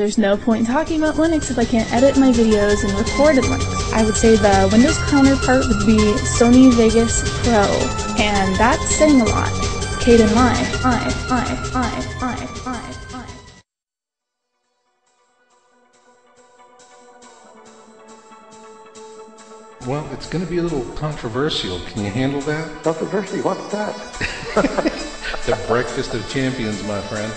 There's no point in talking about Linux if I can't edit my videos and record in Linux. I would say the Windows counterpart would be Sony Vegas Pro, and that's saying a lot. Caden Live, Well, it's going to be a little controversial. Can you handle that? Controversy? What's that? The breakfast of champions, my friend.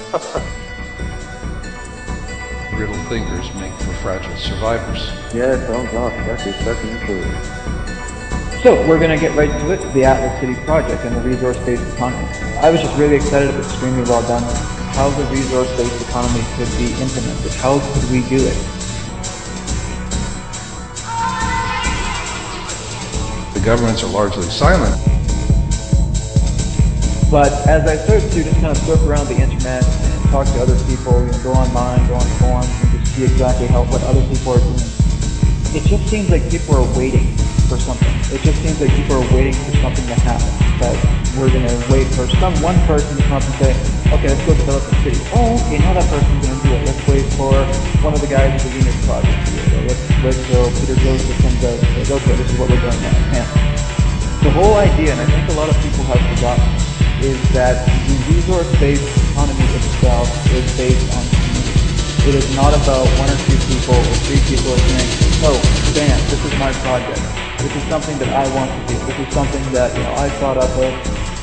Brittle thinkers make for fragile survivors. Yes, oh gosh, that is certainly true. So, we're going to get right to it, the Atlas City project and the resource-based economy. I was just really excited, it was extremely well done. How the resource-based economy could be implemented. How could we do it? The governments are largely silent. But as I started to just kind of surf around the internet and talk to other people, go online, go on forums, and just see exactly what other people are doing, it just seems like people are waiting for something. It just seems like people are waiting for something to happen. That we're going to wait for one person to come up and say, okay, let's go develop a city. Oh, okay, now that person's going to do it. Let's wait for one of the guys with the Unix project to do it. Let's go, Peter Joseph comes out and says, okay, this is what we're doing now. Yeah. The whole idea, and I think a lot of people have forgotten, is that the resource-based economy itself is based on community. It is not about one or two people or three people saying, oh, bam, this is my project. This is something that I want to do. This is something that I thought up of.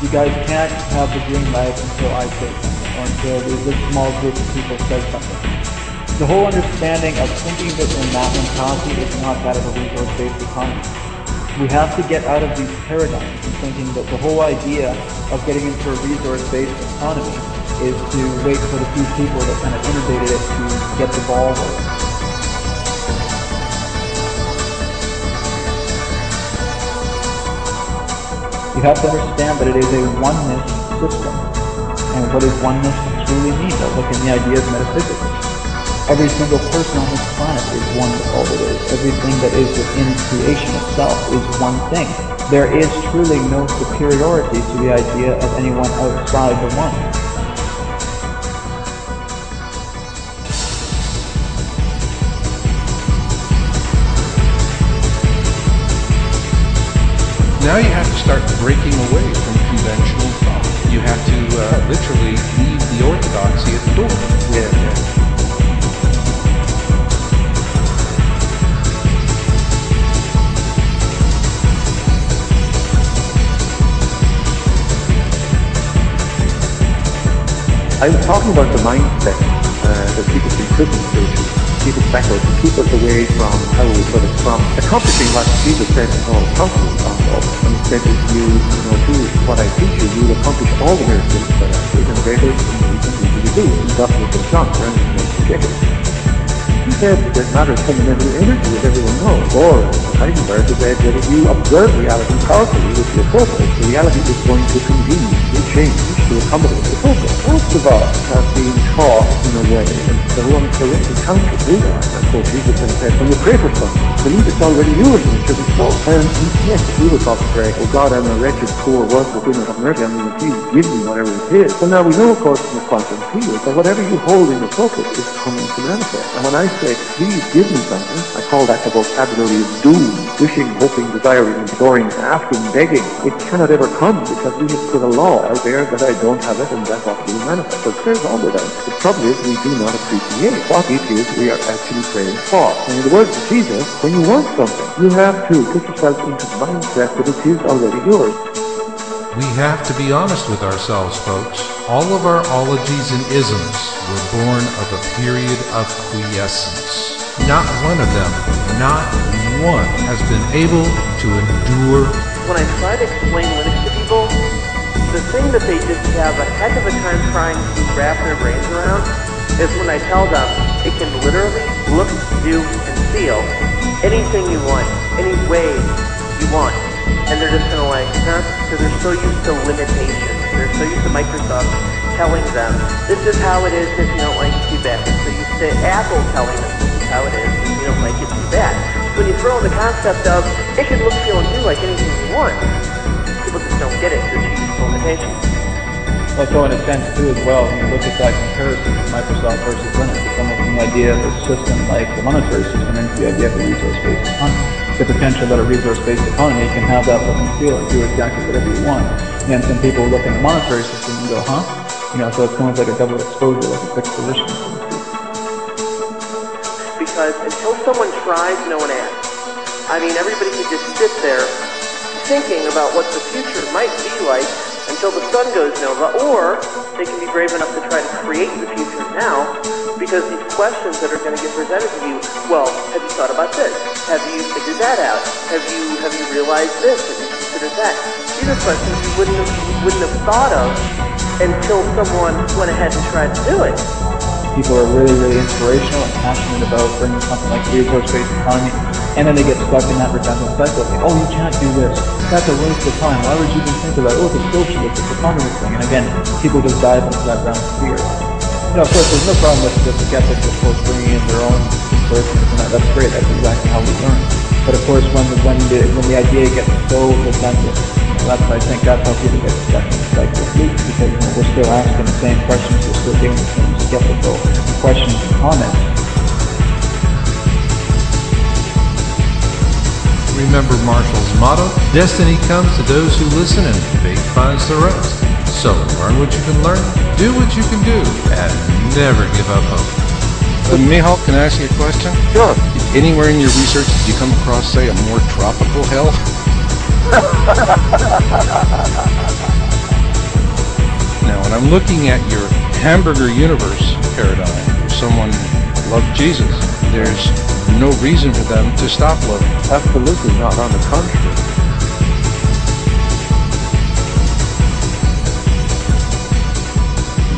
You guys can't have the green light until I say something, or until this small group of people says something. The whole understanding of thinking of it in that mentality is not that of a resource-based economy. We have to get out of these paradigms and thinking that the whole idea of getting into a resource-based economy is to wait for the few people that kind of innovated it to get the ball rolling. You have to understand that it is a oneness system. And what does oneness truly mean? Well, look in the idea of metaphysics. Every single person on this planet is one with all that is. Everything that is within creation itself is one thing. There is truly no superiority to the idea of anyone outside the one. Now you have to start breaking away from conventional thought. You have to literally leave the orthodoxy at the door. Yeah. I was talking about the mindset that people can prison to keep us backwards, to keep us away from, how we put it, from accomplishing what Jesus said all possible of. And he said, if you do what I teach you, you will accomplish all the miracles that are big and greater than you can usually do. In Gospel of John, he said that matter is fundamental energy, as everyone knows. Or, Heisenberg said that if you observe reality powerfully with your focus, the reality is going to conveniently change to accommodate the focus. Most of us have been taught in a way, and the one correctly counter-do that. Of course, Jesus said, when you pray for something, believe it's already yours and it should be so. And yes, we would talk to pray, oh God, I'm a wretched, poor, worthless sinner of mercy. I mean, please give me whatever it is. So now we know, of course, from the quantum field, that whatever you hold in your focus is coming to manifest. And when I say, please give me something, I call that the vocabulary of doom. Wishing, hoping, desiring, imploring, asking, begging. It cannot ever come because we have put a law out there that I don't have it and that's what will manifest. So prayer's all with us. The trouble is we do not appreciate what it is we are actually praying for. And in the words of Jesus, when you want something, you have to put yourself into the mindset that it is already yours. We have to be honest with ourselves, folks. All of our ologies and isms were born of a period of quiescence. Not one of them, not one, has been able to endure. When I try to explain Linux to people, the thing that they just have a heck of a time trying to wrap their brains around is when I tell them it can literally look, do, and feel anything you want, any way you want. And they're just kind of like, huh? Because they're so used to limitations. They're so used to Microsoft telling them, this is how it is, if you don't like it, too bad. They're so used to Apple telling them, this is how it is, if you don't like it, too bad. So when you throw in the concept of, it can look, feel, and do like anything you want, people just don't get it. They're used to limitations. So in a sense too as well, when you look at that comparison of Microsoft versus Linux, it's almost from the idea of a system like the monetary system into the idea of a resource-based economy. The potential that a resource-based economy can have that look and feel and do exactly whatever you want. And some people look at the monetary system and go, huh? So it's almost like a double exposure, like a fixed position. Because until someone tries, no one asks. I mean, everybody can just sit there thinking about what the future might be like until the sun goes nova, or they can be brave enough to try to create the future now, because these questions that are going to get presented to you, well, have you thought about this? Have you figured that out? Have you realized this? Have you considered that? These are questions you wouldn't have thought of until someone went ahead and tried to do it. People are really, really inspirational and passionate about bringing something like a resource-based economy, and then they get stuck in that redundant cycle. Like, oh, you can't do this. That's a waste of time. Why would you even think of that? Oh, it's a socialist, it's a communist thing. And again, people just dive into that ground of fear. Of course, there's no problem with the skeptics, of course, bringing in their own resources and that. That's great. That's exactly how we learn. But of course, when the idea gets so redundant, I think that's how people get stuck in the cycle of loop, because we're still asking the same questions, we're still doing the same skeptical questions and comments. Remember Marshall's motto, destiny comes to those who listen and fate finds the rest. So learn what you can learn, do what you can do, and never give up hope. Mihal, can I ask you a question? Sure. Anywhere in your research did you come across, say, a more tropical hell? Now, when I'm looking at your hamburger universe paradigm, if someone loved Jesus, there's no reason for them to stop loving. Absolutely not, on the contrary.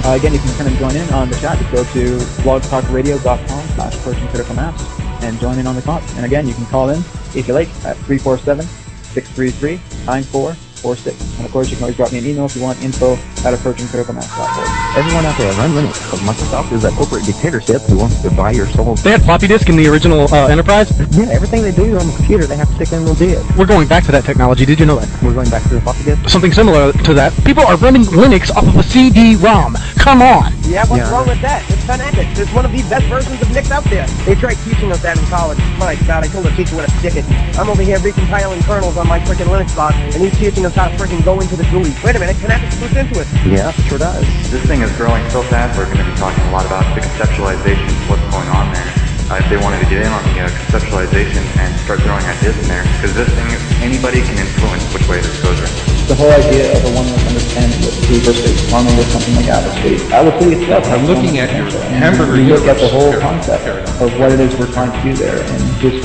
Again, you can kind of join in on the chat. Just go to blogtalkradio.com/approachingcriticalmass and join in on the talk. And again, you can call in, if you like, at 347-633-9446. And of course, you can always drop me an email if you want, info@approachingcriticalmass.org. Everyone out there, run Linux, because Microsoft is a corporate dictatorship who wants to buy your soul. They had floppy disk in the original Enterprise? Yeah, everything they do on the computer, they have to stick in a little disk. We're going back to that technology. Did you know that? We're going back to the floppy disk? Something similar to that. People are running Linux off of a CD-ROM. Come on. Yeah, what's wrong with that? It's phonetics. It's one of the best versions of Nix out there. They tried teaching us that in college. My God, I told the teacher where to stick it. I'm over here recompiling kernels on my frickin' Linux box, and he's teaching us how to frickin' go into the GUI. Wait a minute, Kinetics boots into it. Yeah, it sure does. This thing is growing so fast, we're going to be talking a lot about the conceptualization of what's going on there. If they wanted to get in on the conceptualization and start throwing ideas in there, because this thing, anybody can influence which way this goes right. The whole idea of a one-way understanding with resource-based economy with something like Apple City itself. I'm looking at your hamburger universe. You look at the whole paradigm. concept of what it is we're trying to do there, and just...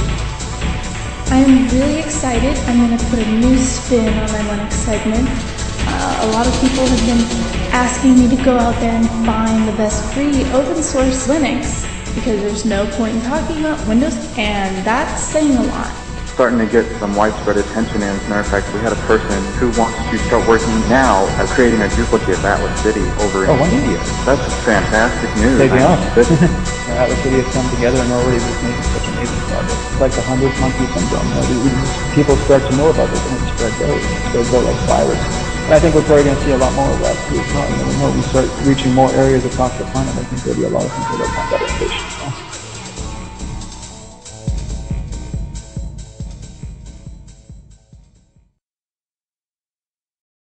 I'm really excited. I'm going to put a new spin on my Linux segment. A lot of people have been asking me to go out there and find the best free open source Linux, because there's no point in talking about Windows, and that's saying a lot. Starting to get some widespread attention, and as a matter of fact, we had a person who wants to start working now at creating a duplicate of Atlas City over in India. That's fantastic news. Take me off. Atlas City has come together and already just making such amazing progress. It's like the 100th monkey syndrome. People start to know about this and it spreads out like virus. And I think we're probably going to see a lot more of that too. We start reaching more areas across the planet. I think there'll be a lot of people that find that education.